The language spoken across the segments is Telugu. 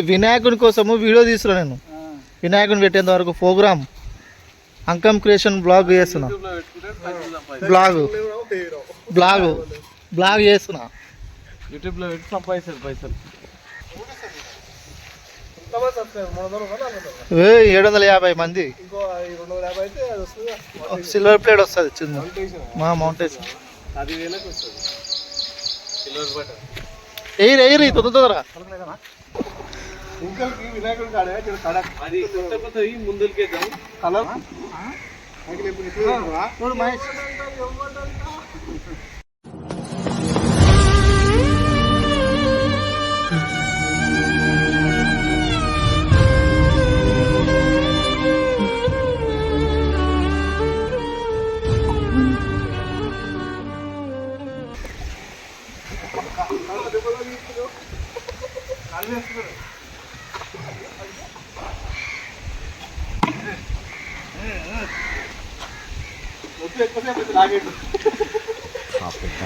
వినాయకుని కోసము వీడియో తీసుకురా నేను. వినాయకుని పెట్టేంత వరకు ప్రోగ్రామ్ అంకం క్రియేషన్ బ్లాగ్ చేస్తున్నా. బ్లాగ్ చేస్తున్నా యూట్యూబ్లో పెట్టి సంపాదిస్తారు పైసలు. 750 మంది. సిల్వర్ ప్లేట్ వస్తుంది చిన్న మా మౌంటేషన్. 10,000కి వస్తుంది సిల్వర్ బటన్. ఎయిరి తొందర ఇంకల్కి వినాయకుడి కాడ అది కొత్త ముందుకేద్దాం కలర్ చూడు మహేష్.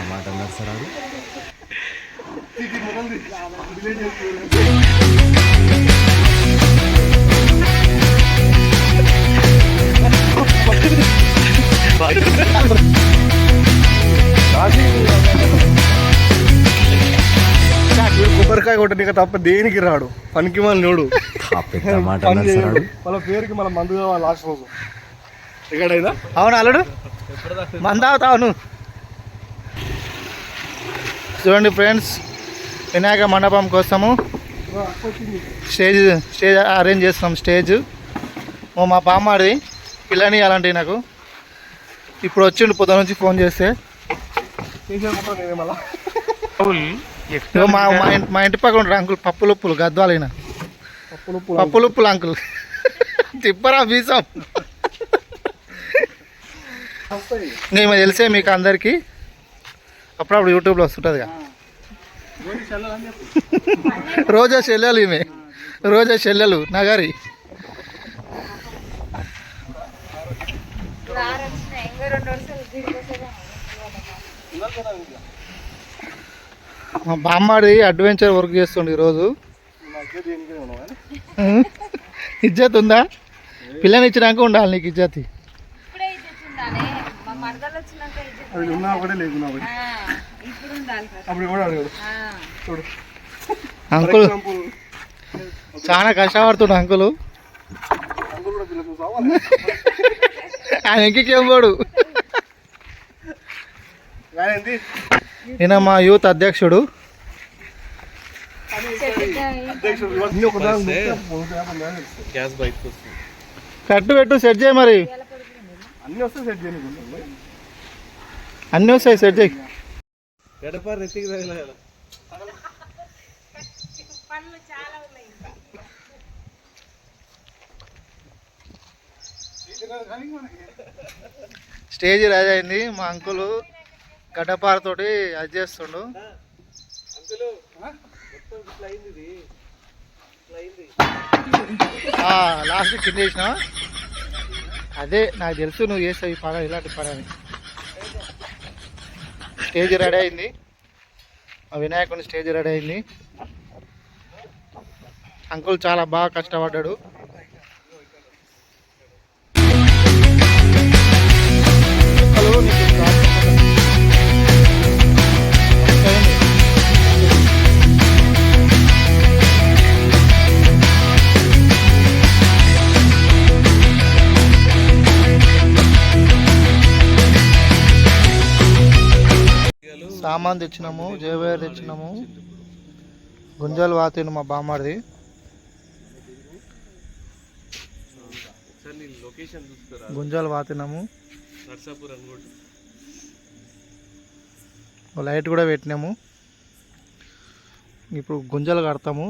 మాట అన్నారు సార్ అది. కొబ్బరికాయ కొట్టడానికి తప్ప దేనికి రాడు. పనికి మళ్ళీ నోడు వాళ్ళ పేరుకి మన మందు కావాలి లాస్ట్ రోజు ఎక్కడైనా. అవును అల్లుడు మందావుతావును. చూడండి ఫ్రెండ్స్, వినాయక మండపం కోసము స్టేజ్ అరేంజ్ చేస్తున్నాం. స్టేజ్ మా బామ్మాడిది పిల్లని అలాంటివి నాకు ఇప్పుడు వచ్చిండు. పొద్దు నుంచి ఫోన్ చేస్తే మా ఇంటి పక్కన ఉంటారు అంకుల్ పప్పులుప్పులు గద్వాలైన పప్పులుప్పులు అంకుల్ తిప్పరా బీసం. నేను తెలిసే మీకు అందరికీ అప్పుడప్పుడు యూట్యూబ్లో వస్తుంటుందిగా. రోజా చెల్లెలు ఈమె, రోజా చెల్లెలు నగరి. మా బామ్మాడి అడ్వెంచర్ వర్క్ చేస్తుండే ఈరోజు. ఇజ్జత్ ఉందా? పిల్లని ఇచ్చినాక ఉండాలి నీకు ఇజ్జత్. అంకుల్ చాలా కష్టపడుతుండు అంకులు. ఆయన ఇంకేం పోడు. ఈయన మా యూత్ అధ్యక్షుడు. కట్టు పెట్టు సెట్ చేయి. మరి అన్నీ వస్తాయి సెట్ చేయి. స్టేజ్ రెడీ అయింది. మా అంకులు గడ్డపారతోటి అది చేస్తుండు. లాస్ట్ కింద వేసిన అదే నాకు తెలుసు నువ్వు చేస్తావు ఈ పని, ఇలాంటి పని అని. స్టేజ్ రెడీ అయింది. మా వినాయకుని స్టేజ్ రెడీ అయింది. అంకుల్ చాలా బాగా కష్టపడ్డాడు. సామాన్ తెచ్చినాము, జేబేర్ తెచ్చినాము. గుంజాలు వాతిను మా బామ్మాడిది. గుంజాలు వాతినాము. లైట్ కూడా పెట్టినాము. ఇప్పుడు గుంజలు కడతాము.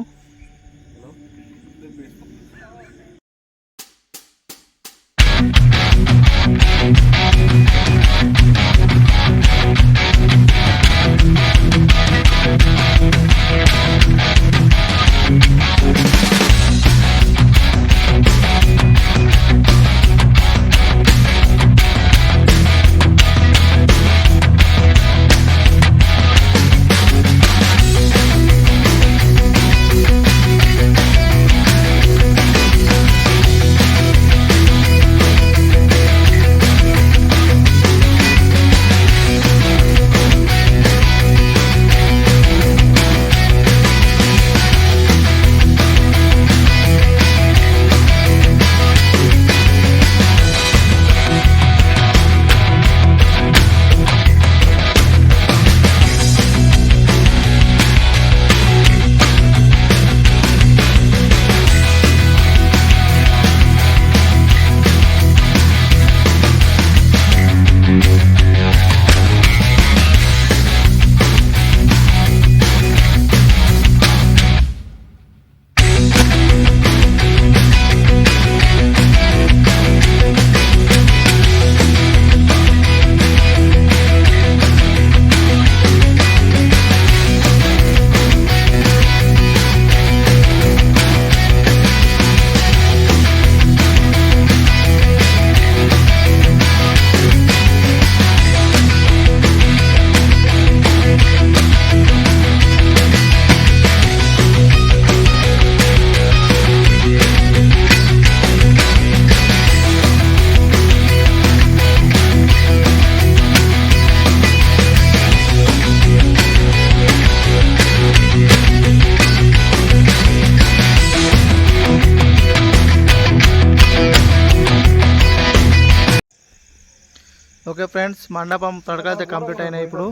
ఓకే ఫ్రెండ్స్, మండపం తడకైతే కంప్లీట్ అయినాయి. ఇప్పుడు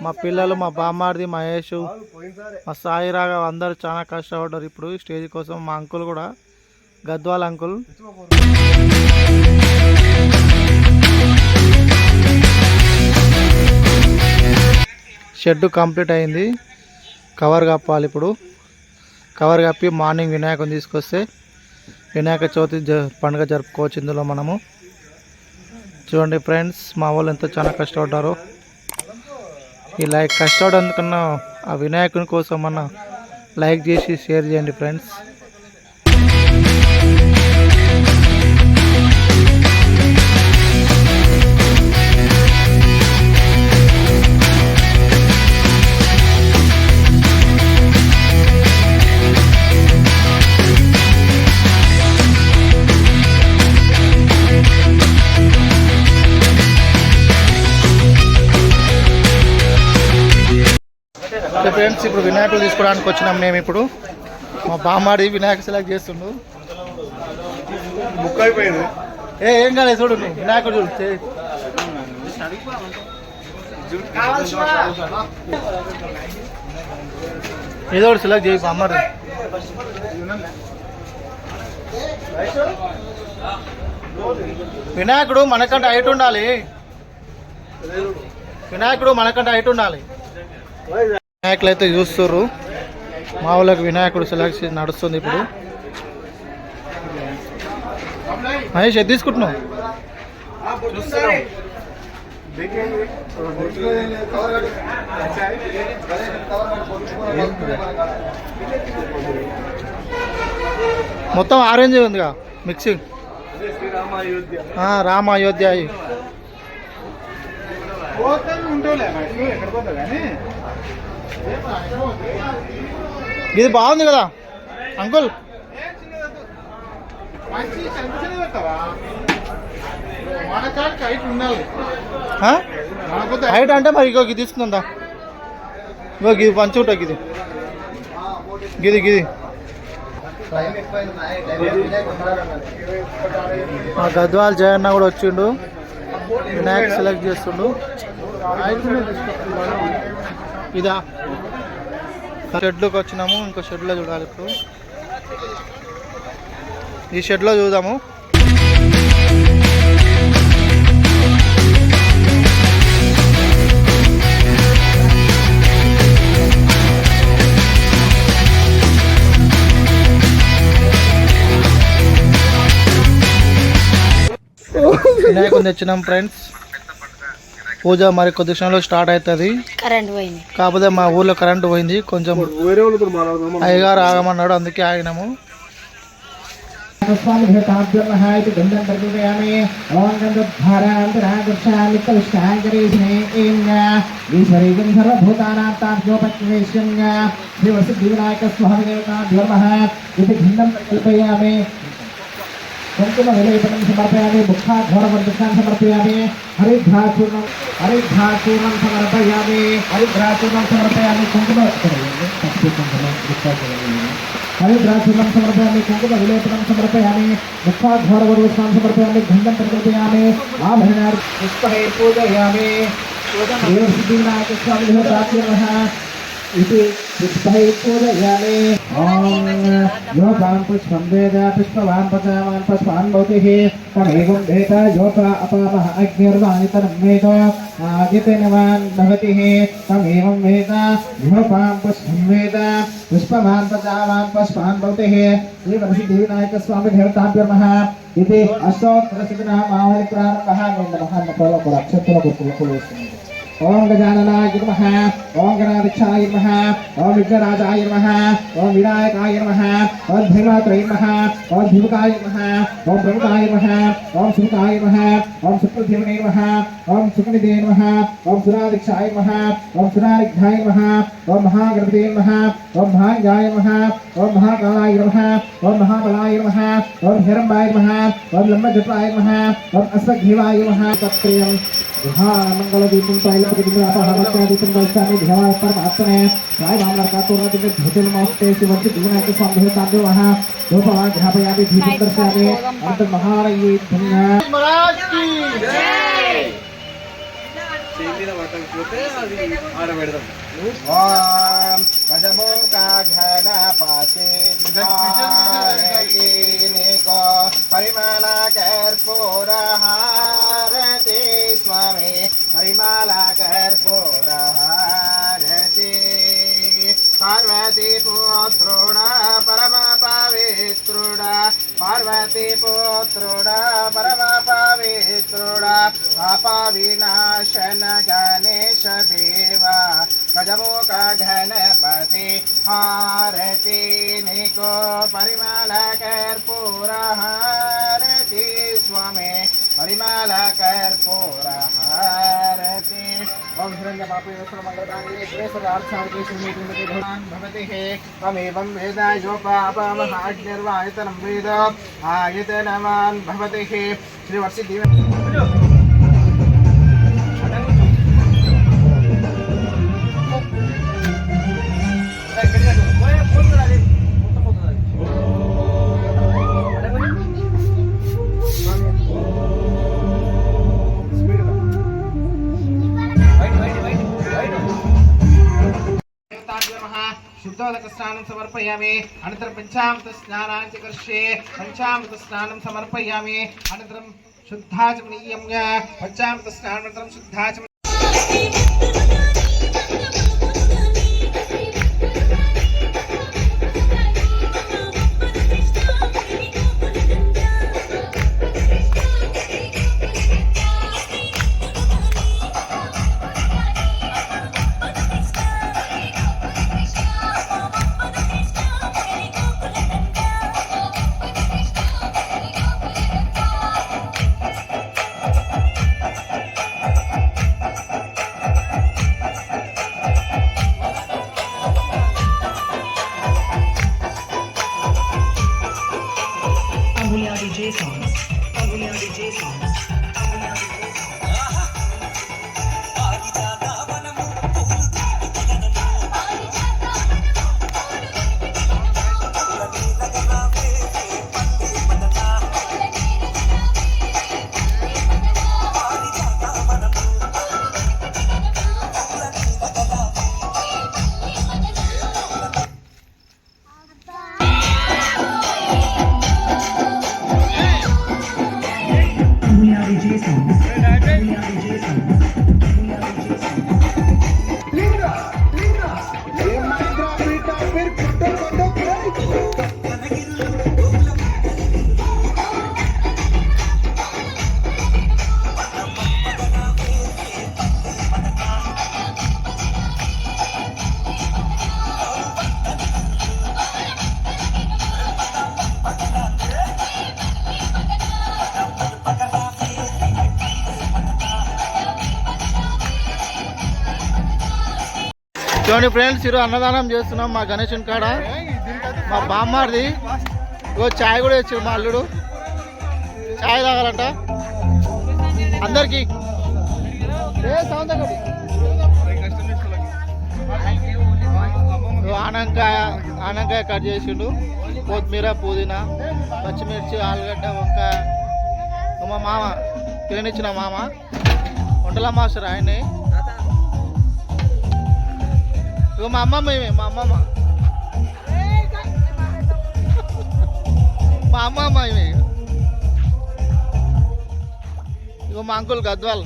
మా పిల్లలు, మా బామ్మారిది, మహేష్, మా సాయి రాఘవ్ అందరూ చాలా కష్టపడ్డారు ఇప్పుడు స్టేజ్ కోసం. మా అంకుల్ కూడా, గద్వాల అంకుల్. షెడ్ కంప్లీట్ అయింది, కవర్ కప్పాలి. ఇప్పుడు కవర్ కప్పి మార్నింగ్ వినాయకుని తీసుకొస్తే వినాయక చవితి పండుగ జరుపుకోవచ్చు. ఇందులో మనము చూడండి ఫ్రెండ్స్, మా వాళ్ళు ఎంతో చాలా కష్టపడ్డారు. ఈ లైక్ కష్టపడేందుకన్నా ఆ వినాయకుని కోసం అన్న లైక్ చేసి షేర్ చేయండి ఫ్రెండ్స్. ఫ్రెండ్స్, ఇప్పుడు వినాయకులు తీసుకోవడానికి వచ్చినాం మేము. ఇప్పుడు మా బామ్మాడి వినాయక సెలెక్ట్ చేస్తుండు. బుక్ అయిపోయింది. ఏం కాలేదు, చూడు నువ్వు వినాయకుడు చూడు. ఏదో ఒకటి సెలెక్ట్ చేయి బామ్మాడి. వినాయకుడు మనకంటే హైట్ ఉండాలి. వినాయకుడు మనకంటే హైట్ ఉండాలి. వినాయకులు అయితే చూస్తుర్రు. మా వాళ్ళకి వినాయకుడు సెలెక్షన్ నడుస్తుంది ఇప్పుడు. మహేష్ ఏది తీసుకుంటున్నావు? మొత్తం ఆరెంజ్ ఉందిగా మిక్సింగ్. రామ అయోధ్య. ఇది బాగుంది కదా అంకుల్. హైట్ అంటే మరి ఇంకో ఇది తీసుకుందా? ఇంకో గిది పంచుకుంటా. గిది గిది గిది మా గద్వాల జయన్న కూడా వచ్చిండు, వినాయక్ సెలెక్ట్ చేస్తుండు. ఇదా షెడ్లోకి వచ్చినాము. ఇంకో షెడ్లో చూడాలి. ఇప్పుడు ఈ షెడ్లో చూద్దాము. వినాయకుని తెచ్చినాం ఫ్రెండ్స్. పూజ మరి కొద్ది క్షణంలో స్టార్ట్ అవుతుంది. కాకపోతే మా ఊర్లో కరెంట్ పోయింది. కొంచెం అయ్యగారు ఆగమన్నాడు, అందుకే ఆగినాము. కుంకుమ విలేపనం సమర్పయామి. ముఖాఘోరవర్ధకాన్ని సమర్పయామి. హరిఘ్రాచూర్ణం సమర్పయామి. హరిఘ్రాచూర్ణం సమర్పయామి. కుంకుమ హరిఘ్రాచూర్ణం సమర్పయామి. కుంకుమ విలేపనం సమర్పయామి. ముఖాఘోరవర్ధకాన్ని సమర్పయామి. గంధం ప్రకల్పయామి. ఆభరణార్ పుష్పై పూజయామి. సిద్ధివినాయక స్వామి इति पुष्पै पूजयामि. ॐ योपां पुष्पं वेद पुष्पवान् पचावान् पुष्पान् भवतिः तमेवं वेद योपा अपामः अग्निर्वाणितनं वेद आदित्यनवान् भवतिः तमेवं वेद योपां पुष्पं वेद पुष्पवान् पचावान् पुष्पान् भवतिः. श्रीवरसिद्धिविनायकस्वामी देवताभ्यो नमः. इति अष्टोत्तरशतनामावलिप्रारम्भः. ओम गजाननाय नमः. ओम गणाधीशाय नमः. ओम विघ्नराजाय नमः. ओम विनायकाय नमः. ओम भीमात्राय नमः. ओम भीमकाय नमः. ओम प्रमुखाय नमः. ओम सुमुखाय नमः. ओम सुप्रधीमने नमः. ओम सुकनिधे नमः. ओम सुराधीशाय नमः. ओम सुरारिघ्नाय नमः. ओम महागणपते नमः. ओम महांगाय नमः. ओम महाकालाय नमः. ओम महाबलाय नमः. ओम हिरण्मयाय नमः. ओम लंबजटाय नमः. ओम अस्वघ्नीवाय नमः. तत्प्रियं मंगलदीपं प्रायलपतिदीपं वैशाखी ध्याय परमात्मने राय मामलकातोरदिन भूतल मास्ते शिवंति विनायक स्वामी तांडव वहां रूपवान ध्यापयामि दीपं दर्शयामि अंत महारयी धन्य महाराज की जय. చేయి మీద పట్టకపోతే అది ఆడ పెడదాం. ఓం గజముఖ గణపతి నీకో పరిమళ కర్పూర హారతి స్వామి పరిమళ కర్పూర హారతి పార్వతీ పుత్రుడా పరమ పవిత్రుడా పార్వతీ పుత్రుడా పరమ పవిత్రుడా పాప వినాశన గణేశ దేవా గజముఖ గణపతి హారతి నీకో పరిమళ కర్పూర హారతి స్వామి పరిమళ కర్పూర హారతి ఓం హిరణ్య పాపేశ్వర మంగళదాని శ్రేష్ఠ ఆర్చార్య శ్రీమతి భవతి హే త్వమేవం వేద యో పాపమహాగ్నిర్వాయతనం వేద ఆయతనవాన్ భవతి హే శ్రీవర్షి దీవ శుద్ధోదక స్నానం సమర్పయామి అనంతరం పంచామృత స్నానాన్ని కర్షే పంచామృత స్నానం సమర్పయామి అనంతరం శుద్ధాచమనీయం పంచామృత స్నానానంతరం శుద్ధాచమ చూడండి ఫ్రెండ్స్, ఈరోజు అన్నదానం చేస్తున్నాం మా గణేశుని కాడ. మా బామ్మారిది ఓ చాయ్ కూడా వచ్చాడు మా అల్లుడు. చాయ్ తాగాలంట అందరికి. ఆనంకాయ కట్ చేసిండు, కొత్తిమీర, పుదీనా, పచ్చిమిర్చి, ఆలుగడ్డ, వంకాయ. మా మామ తిననిచ్చిన మామ వంటల మాస్టర్ ఆయన్ని. ఇగో మా అమ్మమ్మ, మా అమ్మమ్మ మా అమ్మమ్మ ఇవి. ఇగో మా అంకుల్ గద్వాల్.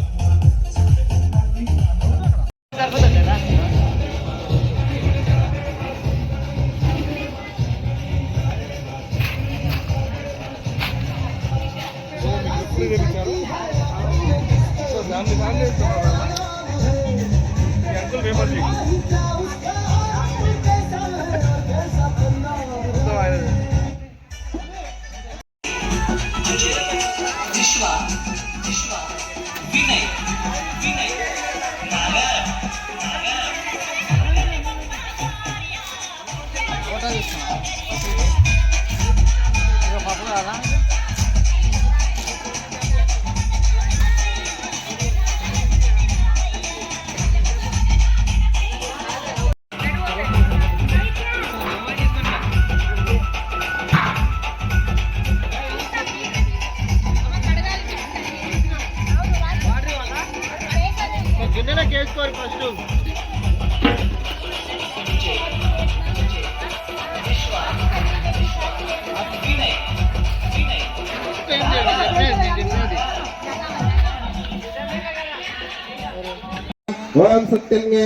सत्यन्य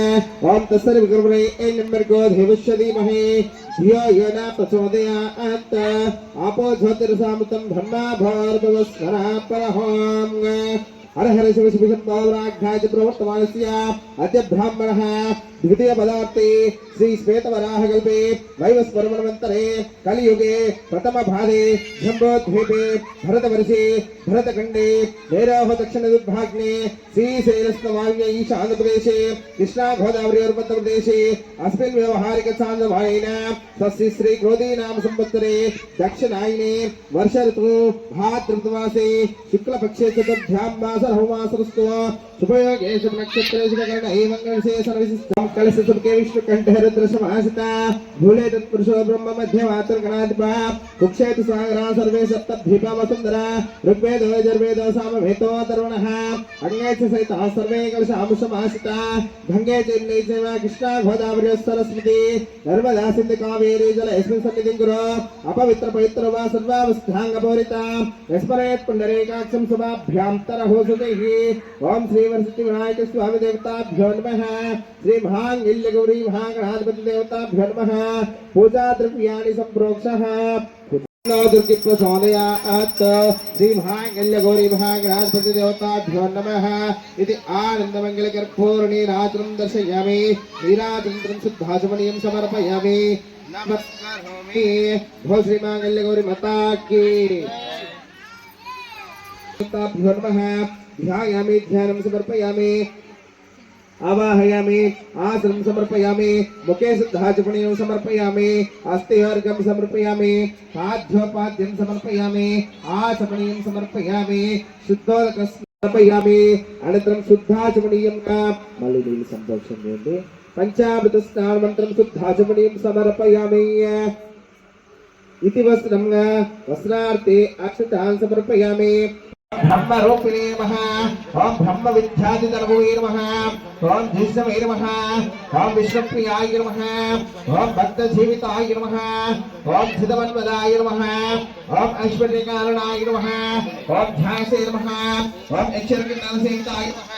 ओम तस्सर्व विक्रमणे एन्यम्बर्गो देवस्य धीमहि धियो यो न प्रचोदयात् आपो ज्योतिरसामृतं ब्रह्मा भर्गवस्वरा परहोम हर हर शिव शिव शंभोराघ्याय प्रवर्तमानस्य अद्य ब्राह्मणः द्वितीय पदार्थे श्री श्वेतवराह कल्पे वैवस्वरमन्वन्तरे कलियुगे प्रथम भागे जम्बोद्वीपे भरतवर्षे भरतखण्डे मेरोह दक्षिण दुर्भाग्ने श्रीशैलस्तवान्य ईशान्यप्रदेशे कृष्णा गोदावरी मध्यप्रदेशे अस्मिन् व्यवहारिक चान्द्रमायेन स्वस्य श्री क्रोधी नाम संवत्सरे दक्षिणायने वर्ष ऋतु भाद्रपदमासे शुक्लपक्षे चतुर्थ्यां मासरहुमासरस्तु शुभयोगे शुभ नक्षत्रे शुभकर्णे मंगलसे सर्वविशिष्टं कलश सबके विष्णु कंठ रुद्र समासिता भूले तत्पुरुषो ब्रह्म मध्य मातर गणाधिपा कुक्षेत सागरा सर्वे सप्तद्वीपा वसुंधरा ऋग्वेदो यजुर्वेदो सामवेदो अथर्वणः अग्ने च सहितः सर्वे कलशां समासिता गंगे चैन्नै चैव कृष्णा गोदावरी सरस्वती नर्मदा सिन्धु कावेरी जलेऽस्मिन् सन्निधिं कुरु अपवित्र पवित्र वा सर्वावस्थाङ्गपूरिता यस्मरेत् पुण्डरीकाक्षं शुभाभ्यां तरहोसुतैः ओम श्री वरसिद्धि विनायक स्वामी देवताभ्यो नमः श्री महांगिल्य गौरी महागणाधिपति देवताभ्यो नमः पूजा द्रव्याणि संप्रोक्षः दुर्गे प्रचोदयात् श्री महांगिल्य गौरी महागणाधिपति देवताभ्यो नमः इति आनंदमंगल कर्पूर्णी रात्रं दर्शयामि नीराजंत्रं शुद्धाचमनीयं समर्पयामि नमस्कारोमि भो श्री महांगिल्य गौरी माता की देवताभ्यो नमः ध्यायामि ध्यानं समर्पयामि आवाहयामि आसनं समर्पयामि मुखे शुद्धाचमनीयं समर्पयामि अस्थिवर्गं समर्पयामि पाद्योपाद्यं समर्पयामि आचमनीयं समर्पयामि शुद्धोदकं समर्पयामि अनन्तरं शुद्धाचमनीयं मल्ली नील संप्रोक्षण చేయండి పంచామృత స్నాన మంత్రం शुद्धाचमनीयं समर्पयामि इति वस्त्रं वस्त्रार्थे अक्षतान् समर्पयामि ब्रह्म रूपिणे नमः ओम ब्रह्म विद्याधि तनवे नमः ओम जिष्णवे नमः ओम विष्णुप्रियाय नमः ओम भक्त जीविताय नमः ओम चिदवन्वदाय नमः ओम ऐश्वर्यकारणाय नमः ओम ध्यासे नमः ओम अक्षरज्ञानसेविताय नमः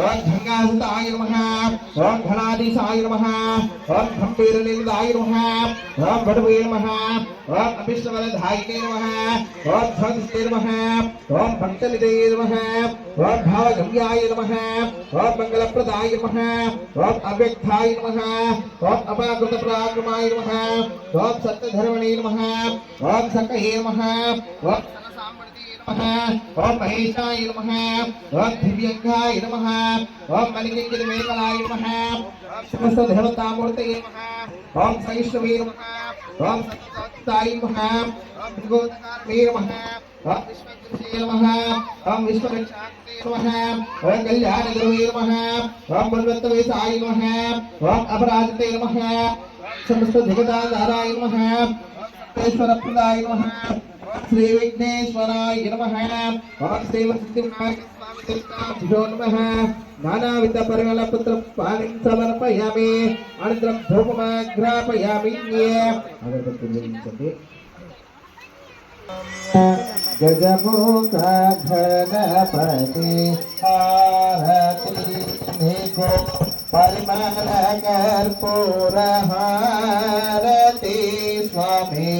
ओम गंगासुताय नमः ओम घनाधीशाय नमः ओम गंभीरलिंगाय नमः ओम भटवे नमः ओम अभिष्टवरधायिने नमः ओम ध्वंसे नमः ओम भक्तनिधये नमः ओम भावगम्याय नमः ओम मंगलप्रदाय नमः ओम अव्यक्ताय नमः ओम अपाकृतपराक्रमाय नमः ओम सत्यधर्मणे नमः ओम सकहे नमः ओम सनसाम्प्रतिये नमः ओम महेशाय नमः ओम दिव्यंगाय नमः ओम मलिंगितमेकलाय नमः ओम समस्त देवतामूर्तये नमः ओम सहिष्णवे नमः ओम सत्ताय नमः ओम त्रिगोणकार्ये नमः ओम विश्वज्योतिषे नमः ओम विश्वरक्षात्रे नमः ओम कल्याणगुरवे नमः ओम बलवन्तवेशाय नमः ओम अपराजिते नमः समस्त जगदाधाराय नमः ओम सर्वेश्वरप्रदाय नमः ओम श्री विघ्नेश्वराय नमः ओम श्री वरसिद्धिविनायक स्वामी देवताभ्यो नमः नानाविध परिमलपुत्र पानिं समर्पयामि अनन्तरं धूपमाग्रापयामि गजमुख गणपति आरती निको परिमल कर्पूर हारती स्वामी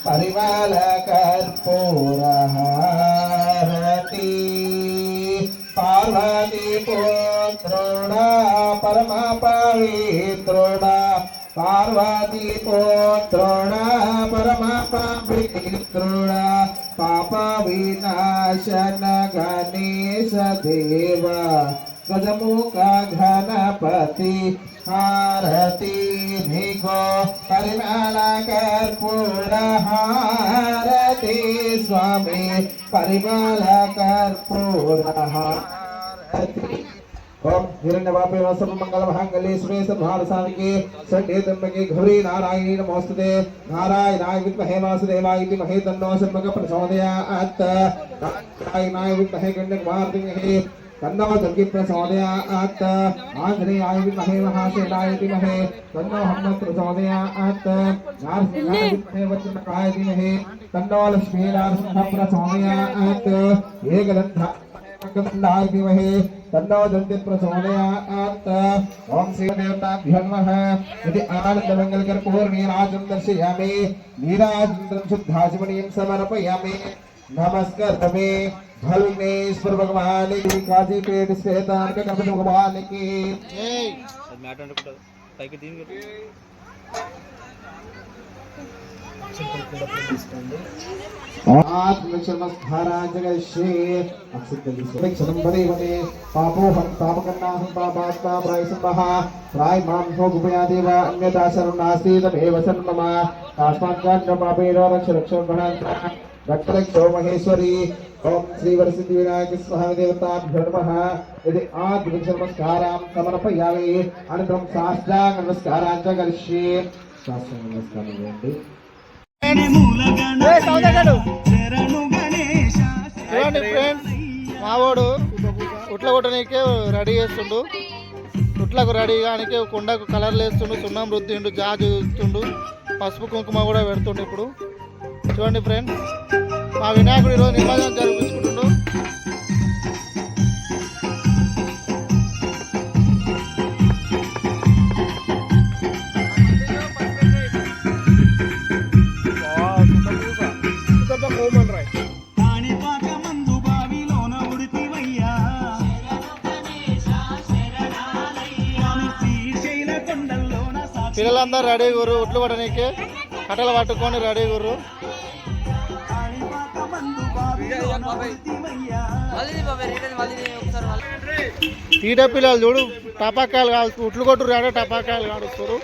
परिमल कर्पूर हारती पार्वती पुत्रोड़ा परमा पवित्रोड़ा पार्वती पुत्रोड़ा परमा पवित्रोड़ा पाप विनाशन गणेश देव गजमुख गणपति आरती निको परिमल कर्पूर हारती स्वामी परिमल कर्पूर हारती ओम हिरण्यवापे सर्वमंगल मंगले शिवे सर्वार्थसाधिके शरण्ये त्र्यंबके गौरी नारायणी नमोस्तुते नारायणाय विद्महे वासुदेवाय धीमहि तन्नो शर्मः प्रचोदयात् नारायणाय विद्महे गण्डकुमारधीमहि तन्नो दुर्गे प्रचोदयात् आंजनेयाय विद्महे महासेनाय धीमहि तन्नो हनुमत् प्रचोदयात् नारसिंहाय विद्महे वज्रनखाय धीमहि तन्नो लक्ष्मीनारसिंहः प्रचोदयात् एकदन्ताय धीमहि तन्नो दन्ति प्रचोदयात् ओम श्रीदेवताभ्यो नमः यदि आनन्दमङ्गलकर्पूरनीराजं दर्शयामि नीराजं शुद्धाचमनीं समर्पयामि नमस्कर्तमे भल्मेश्वर भगवान की काजी पेट श्वेतान का गणपति भगवान की रक्षो महेश्वरी ओम श्री वरसिद्धि विनायक स्वाहा देवताभ्यो नमः यदि आद्विक्ष नमस्कारां समर्पयामि अनन्तरं साष्टांग नमस्कारां च करिष्ये साष्टांग नमस्कारं చేయండి చూడండి ఫ్రెండ్స్ మావాడు ఉట్ల కొట్టనీకే రెడీ చేస్తుండు ఉట్లకు రెడీ కానికే కుండకు కలర్లు వేస్తుండు సున్నం రుద్దిండు జాజు ఇస్తుండు పసుపు కుంకుమ కూడా పెడుతుండు ఇప్పుడు చూడండి ఫ్రెండ్స్ మా వినాయకుడు ఈరోజు నిమజ్జనం జరిపించుకుంటుండు పిల్లలందరూ రెడీ గుర్రు ఉట్లు పట్టనీకే కట్టలు పట్టుకొని రెడీ గుర్రు తీట పిల్లలు చూడు టపాకాయలు కాల్చు ఉట్లు కొట్టు రాడే టపాకాయలు కాడుస్తారు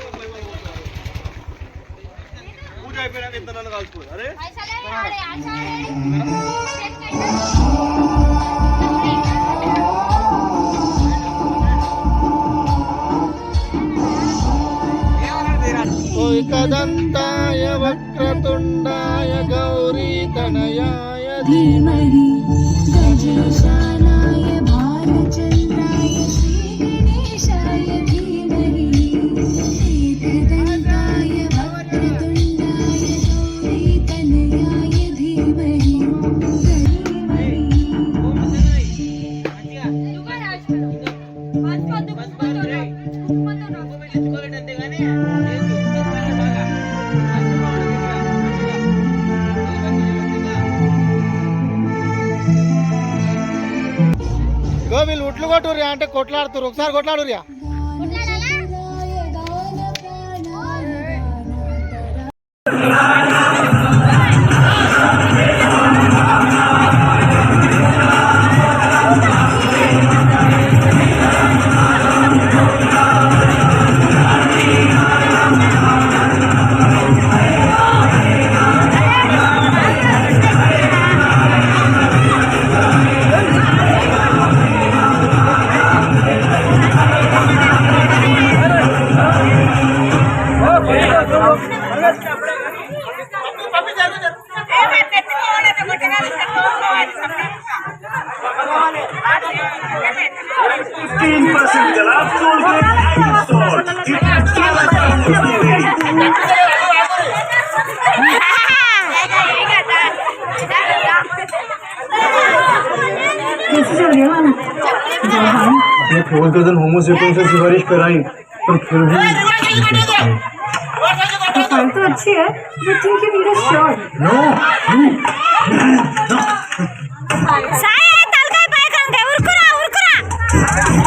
कदन्ताय वक्रतुण्डाय गौरीतनयाय धीमहि गजेशानाय भालचन्द्राय श्रीगणेशाय धीमहि एकदन्ताय वक्रतुण्डाय गौरीतनयाय धीमहि గో వీళ్ళు ఉట్లు కొట్టుర్యా అంటే కొట్లాడుతురు ఒకసారి కొట్లాడుర్యా अपने फोन के दिन होमोसेपियन से सिफारिश कराई पर फिर भी फाइल तो अच्छी है but think you need a shot no Sai తలకాయ పైకంటే ఉరుకురా ఉరుకురా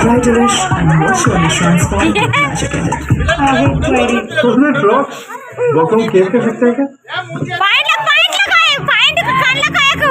Graduation and watch your insurance for magic in it. तो उसमें ब्लॉक ब्लॉक हम केस कर सकते हैं क्या పాయింట్ लगाए పాయింట్ कान लगाए को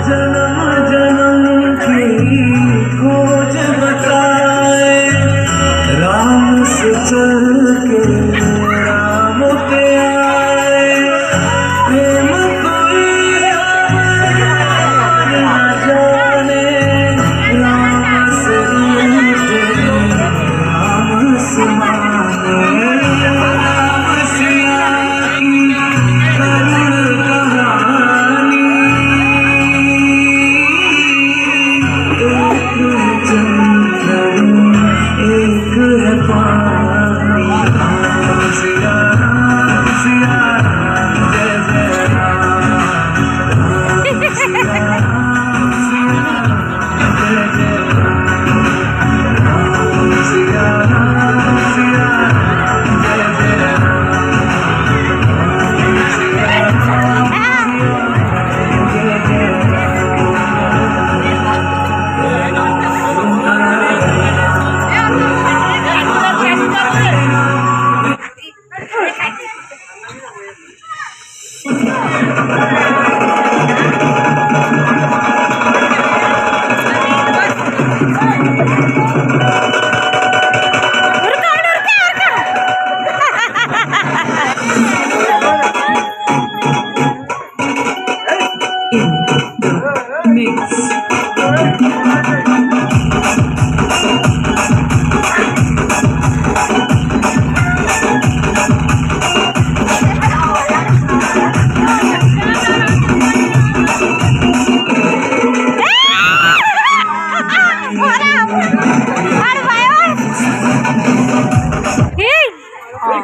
जन्म जन्म की खोज बताए Mix.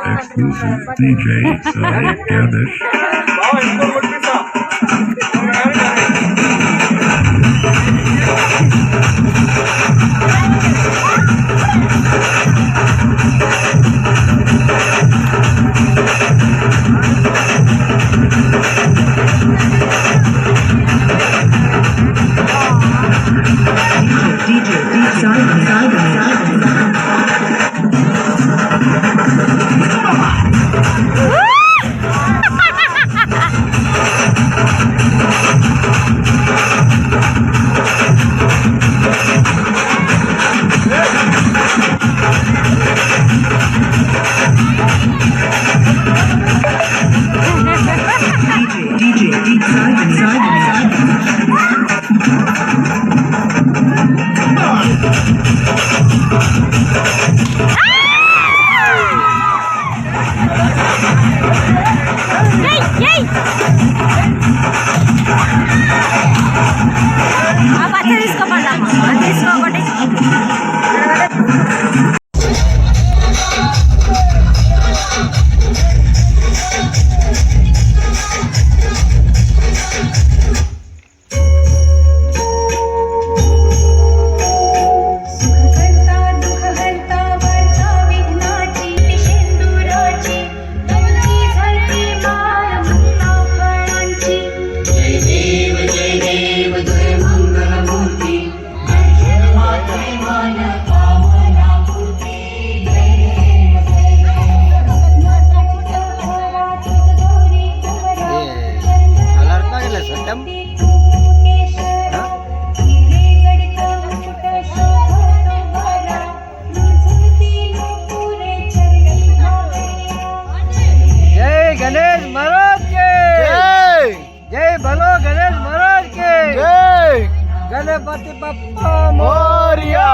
Exclusive DJ Sahib Ganesh. DJ Simon. DJ తీసుకోపండి తీసుకోకటి Ganesh महाराज के जय जय भलो गणेश महाराज के जय गणपति बप्पा मोरिया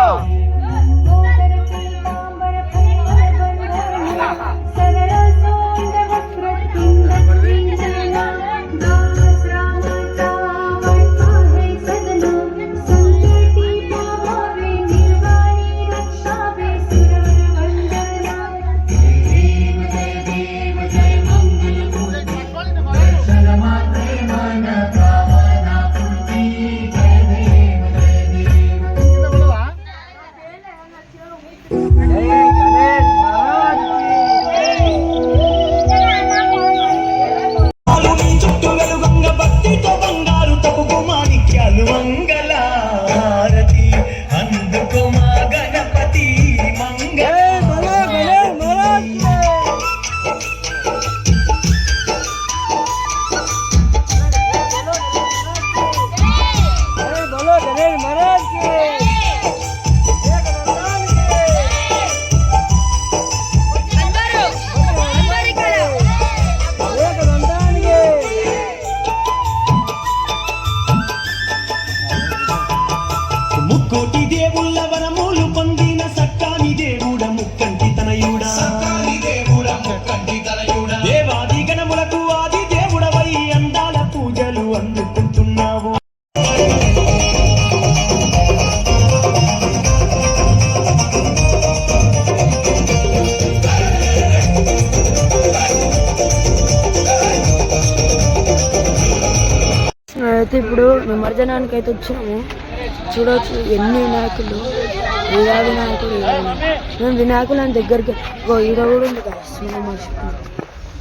ముక్కోటి దేవుళ్ళ వరములు పొందిన సక్కాని దేవుడ ముక్కంటి తనయుడా దేవాది గణములకు ఆది దేవుడవై అందాల పూజలు అందుకుంటున్నావు అయితే ఇప్పుడు నిమజ్జనానికి అయితే వచ్చినాము. చూడవచ్చు ఎన్ని వినాయకులు, వీరా వినాయకుడు. మేము వినాయకులని దగ్గరికి ఈడ కూడా ఉంది కదా,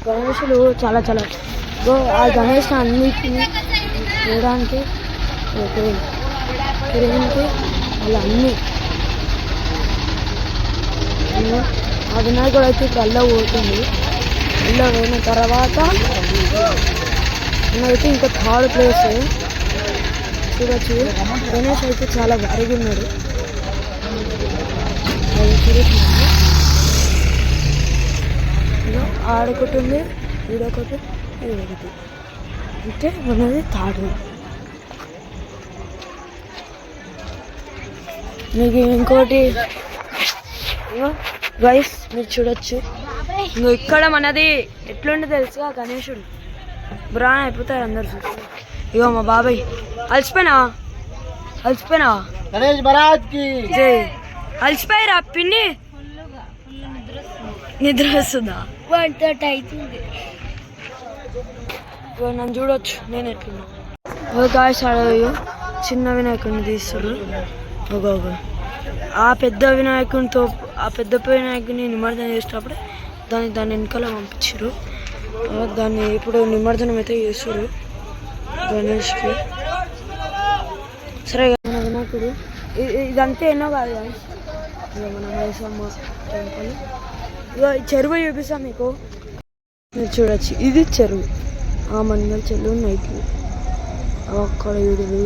గణేషులు చాలా చాలా ఆ గణేష్ అన్నిటిని చూడడానికి తిరిగి అలా అన్నీ ఆ వినాయకుడు అయితే ఇప్పుడు అల్ల పోతుంది. అల్ల పోయిన తర్వాత నేనైతే ఇంకా థర్డ్ ప్లేస్ చూడొచ్చు. గణేష్ అయితే చాలా భారీగా ఉన్నాడు. ఆడొకటి ఉంది, ఈడొకటి, ఈడొకటి. అంటే మనది థర్డ్. మీకు ఇంకోటి గైస్ మీరు చూడొచ్చు. ఇంకో ఇక్కడ మనది ఎట్లుండే తెలుసుగా గణేశుడు బ్రా అయిపోతారు అందరు చూసి. ఇగో మా బాబాయ్ అలసిపోయినావా గణేష్ మహారాజ్కి అలసిపోయారా పిన్ని? నిద్ర వస్తుందా? నన్ను చూడొచ్చు నేను ఎట్లున్నా. గాయస్ అడవి చిన్న వినాయకుడిని తీస్తారు. ఆ పెద్ద వినాయకుడిని నిమజ్జనం చేసేటప్పుడు దాన్ని వెనకాల పంపించారు. దాన్ని ఇప్పుడు నిమజ్జనం అయితే చేస్తారు గణేష్కి. సరే మన వినాయకుడు ఇదంతా ఎన్నో కాదు కానీ ఇక మన మైసమ్మ టెంపుల్. ఇక చెరువు చూపిస్తాం మీకు, మీరు చూడొచ్చు. ఇది చెరువు, ఆ మంగళ చెరువు నైట్ అక్కడ ఇడుగు.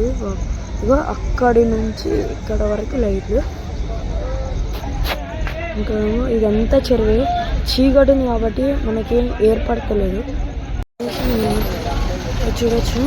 ఇగో అక్కడి నుంచి ఇక్కడ వరకు లైట్లు. ఇంకా ఇదంతా చెరువే, చీకటిని కాబట్టి మనకేం ఏర్పడతలేదు. చూడొచ్చు.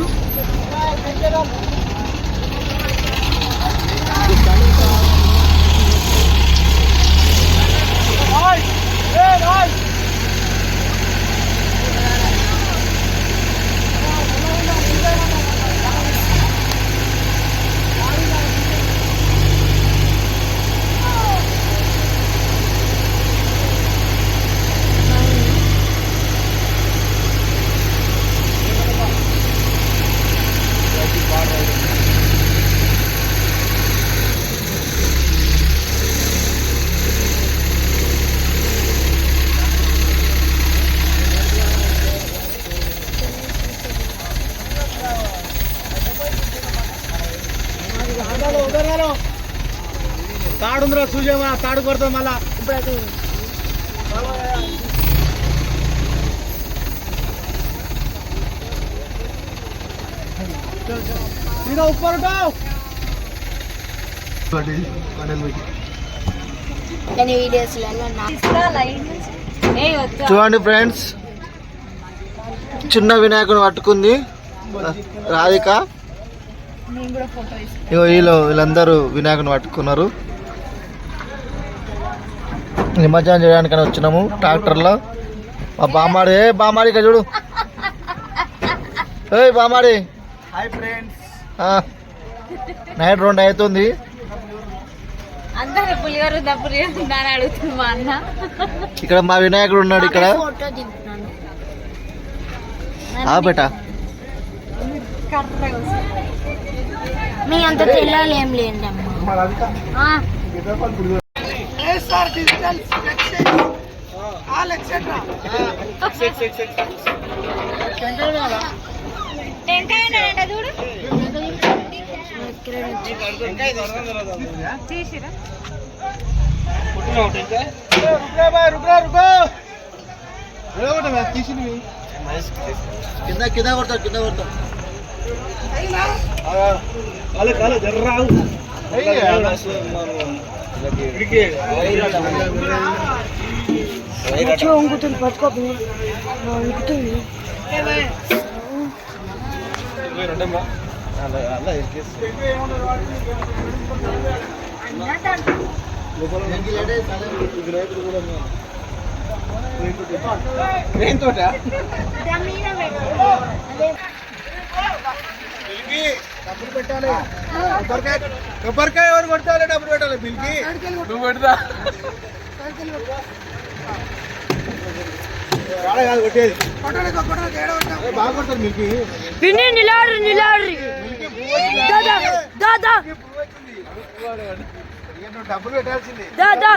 తాడుందిరా చూసామా, తాడు కొడతాం మళ్ళా. చూడండి ఫ్రెండ్స్, చిన్న వినాయకుని పట్టుకుంది రాధిక. ఇగో వీళ్ళందరూ వినాయకుని పట్టుకున్నారు. నిమజ్జనం చేయడానికని వచ్చినాము ట్రాక్టర్లో. మా బామాడి ఇక్కడ చూడు. ఏ బామాడి, హాయ్ ఫ్రెండ్స్. నైట్ 2 అవుతుంది. ఇక్కడ మా వినాయకుడు ఉన్నాడు. ఇక్కడ బేటా మీ అంత తెల్లాలి ఏం లేండి అమ్మా. కింద కొడతా. వంగుతుంది పట్టుకోపు వంగుతుంది. డబ్బులు పెట్టాలి. కొబ్బరికాయ ఎవరు కొట్టాలి? డబ్బులు పెట్టాలి. బిల్కి నువ్వు పెడతా. కాదు కొట్టేది బాగా కొడతారు. మిల్కి పిన్ని నిలాడ్రి దాదా డబ్బులు పెట్టాల్సింది. దాదా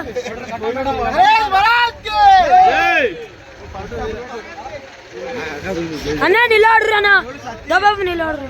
అన్న నిలాడ్రి అన్న దబాబు నిలాడ్రి.